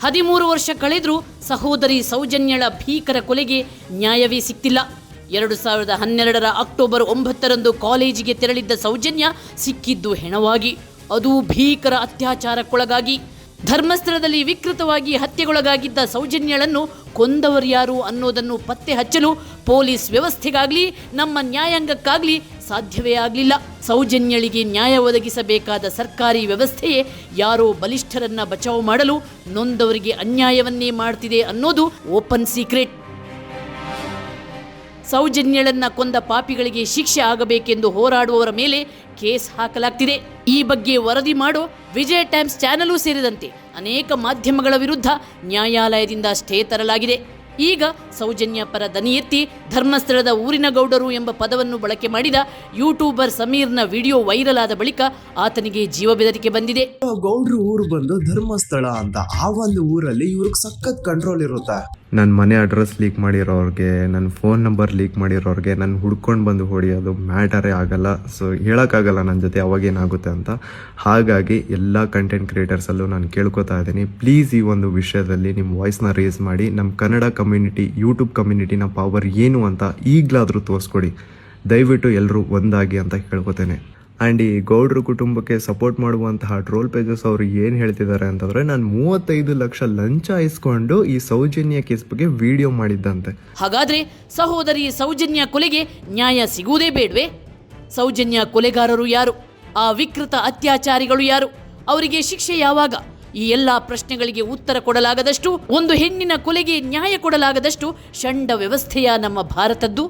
13 ವರ್ಷ ಕಳೆದರೂ ಸಹೋದರಿ ಸೌಜನ್ಯಳ ಭೀಕರ ಕೊಲೆಗೆ ನ್ಯಾಯವೇ ಸಿಕ್ತಿಲ್ಲ. 2012ರ ಅಕ್ಟೋಬರ್ 9ರಂದು ಕಾಲೇಜಿಗೆ ತೆರಳಿದ್ದ ಸೌಜನ್ಯ ಸಿಕ್ಕಿದ್ದು ಹೆಣವಾಗಿ, ಅದು ಭೀಕರ ಅತ್ಯಾಚಾರಕ್ಕೊಳಗಾಗಿ. ಧರ್ಮಸ್ಥಳದಲ್ಲಿ ವಿಕೃತವಾಗಿ ಹತ್ಯೆಗೊಳಗಾಗಿದ್ದ ಸೌಜನ್ಯಳನ್ನು ಕೊಂದವರ್ಯಾರು ಅನ್ನೋದನ್ನು ಪತ್ತೆ ಹಚ್ಚಲು ಪೊಲೀಸ್ ವ್ಯವಸ್ಥೆಗಾಗಲಿ ನಮ್ಮ ನ್ಯಾಯಾಂಗಕ್ಕಾಗಲಿ ಸಾಧ್ಯವೇ ಆಗಲಿಲ್ಲ. ಸೌಜನ್ಯಳಿಗೆ ನ್ಯಾಯ ಒದಗಿಸಬೇಕಾದ ಸರ್ಕಾರಿ ವ್ಯವಸ್ಥೆಯೇ ಯಾರೋ ಬಲಿಷ್ಠರನ್ನ ಬಚಾವು ಮಾಡಲು ನೊಂದವರಿಗೆ ಅನ್ಯಾಯವನ್ನೇ ಮಾಡ್ತಿದೆ ಅನ್ನೋದು ಓಪನ್ ಸೀಕ್ರೆಟ್. ಸೌಜನ್ಯಳನ್ನ ಕೊಂದ ಪಾಪಿಗಳಿಗೆ ಶಿಕ್ಷೆ ಆಗಬೇಕೆಂದು ಹೋರಾಡುವವರ ಮೇಲೆ ಕೇಸ್ ಹಾಕಲಾಗ್ತಿದೆ. ಈ ಬಗ್ಗೆ ವರದಿ ಮಾಡೋ ವಿಜಯ ಟೈಮ್ಸ್ ಚಾನೆಲ್ ಸೇರಿದಂತೆ ಅನೇಕ ಮಾಧ್ಯಮಗಳ ವಿರುದ್ಧ ನ್ಯಾಯಾಲಯದಿಂದ ಸ್ಟೇ ತರಲಾಗಿದೆ. ಈಗ ಸೌಜನ್ಯ ಪರ ದನಿ ಎತ್ತಿ ಧರ್ಮಸ್ಥಳದ ಊರಿನ ಗೌಡರು ಎಂಬ ಪದವನ್ನು ಬಳಕೆ ಮಾಡಿದ ಯೂಟ್ಯೂಬರ್ ಸಮೀರ್ನ ವಿಡಿಯೋ ವೈರಲ್ ಆದ ಬಳಿಕ ಆತನಿಗೆ ಜೀವ ಬೆದರಿಕೆ ಬಂದಿದೆ. ಗೌಡ್ರು ಊರು ಬಂದು ಧರ್ಮಸ್ಥಳ ಅಂತ, ಆ ಒಂದು ಊರಲ್ಲಿ ಇವ್ರಿಗೆ ಸಖತ್ ಕಂಟ್ರೋಲ್ ಇರುತ್ತೆ. ನನ್ನ ಮನೆ ಅಡ್ರೆಸ್ ಲೀಕ್ ಮಾಡಿರೋರಿಗೆ, ನನ್ನ ಫೋನ್ ನಂಬರ್ ಲೀಕ್ ಮಾಡಿರೋರಿಗೆ ನಾನು ಹುಡ್ಕೊಂಡು ಬಂದು ಹೊಡಿಯೋದು ಮ್ಯಾಟರೇ ಆಗಲ್ಲ. ಸೊ ಹೇಳೋಕ್ಕಾಗಲ್ಲ ನನ್ನ ಜೊತೆ ಅವಾಗೇನಾಗುತ್ತೆ ಅಂತ. ಹಾಗಾಗಿ ಎಲ್ಲ ಕಂಟೆಂಟ್ ಕ್ರಿಯೇಟರ್ಸಲ್ಲೂ ನಾನು ಕೇಳ್ಕೊತಾ ಇದ್ದೀನಿ, ಪ್ಲೀಸ್ ಈ ಒಂದು ವಿಷಯದಲ್ಲಿ ನಿಮ್ಮ ವಾಯ್ಸ್ನ ರೇಸ್ ಮಾಡಿ ನಮ್ಮ ಕನ್ನಡ ಕಮ್ಯುನಿಟಿ, ಯೂಟ್ಯೂಬ್ ಕಮ್ಯುನಿಟಿನ ಪವರ್ ಏನು ಅಂತ ಈಗಲಾದರೂ ತೋರಿಸ್ಕೊಡಿ. ದಯವಿಟ್ಟು ಎಲ್ಲರೂ ಒಂದಾಗಿ ಅಂತ ಕೇಳ್ಕೊತೇನೆ. ಆ್ಯಂಡ್ ಈ ಗೌಡ್ರ ಕುಟುಂಬಕ್ಕೆ ಸಪೋರ್ಟ್ ಮಾಡುವಂತಹ ಟ್ರೋಲ್ ಪೇಜಸ್ ಅವರು ಏನು ಹೇಳ್ತಿದ್ದಾರೆ ಅಂತಂದರೆ, ನಾನು 35 ಲಕ್ಷ ಲಂಚ ಇಸ್ಕೊಂಡು ಈ ಸೌಜನ್ಯ ಕೇಸ್ ಬಗ್ಗೆ ವಿಡಿಯೋ ಮಾಡಿದ್ದಂತೆ. ಹಾಗಾದರೆ ಸಹೋದರಿ ಸೌಜನ್ಯ ಕೊಲೆಗೆ ನ್ಯಾಯ ಸಿಗುವುದೇ ಬೇಡವೇ? ಸೌಜನ್ಯ ಕೊಲೆಗಾರರು ಯಾರು? ಆ ವಿಕೃತ ಅತ್ಯಾಚಾರಿಗಳು ಯಾರು? ಅವರಿಗೆ ಶಿಕ್ಷೆ ಯಾವಾಗ? ಈ ಎಲ್ಲ ಪ್ರಶ್ನೆಗಳಿಗೆ ಉತ್ತರ ಕೊಡಲಾಗದಷ್ಟು, ಒಂದು ಹೆಣ್ಣಿನ ಕೊಲೆಗೆ ನ್ಯಾಯ ಕೊಡಲಾಗದಷ್ಟು ಷಂಡ ವ್ಯವಸ್ಥೆಯ ನಮ್ಮ ಭಾರತದ್ದು.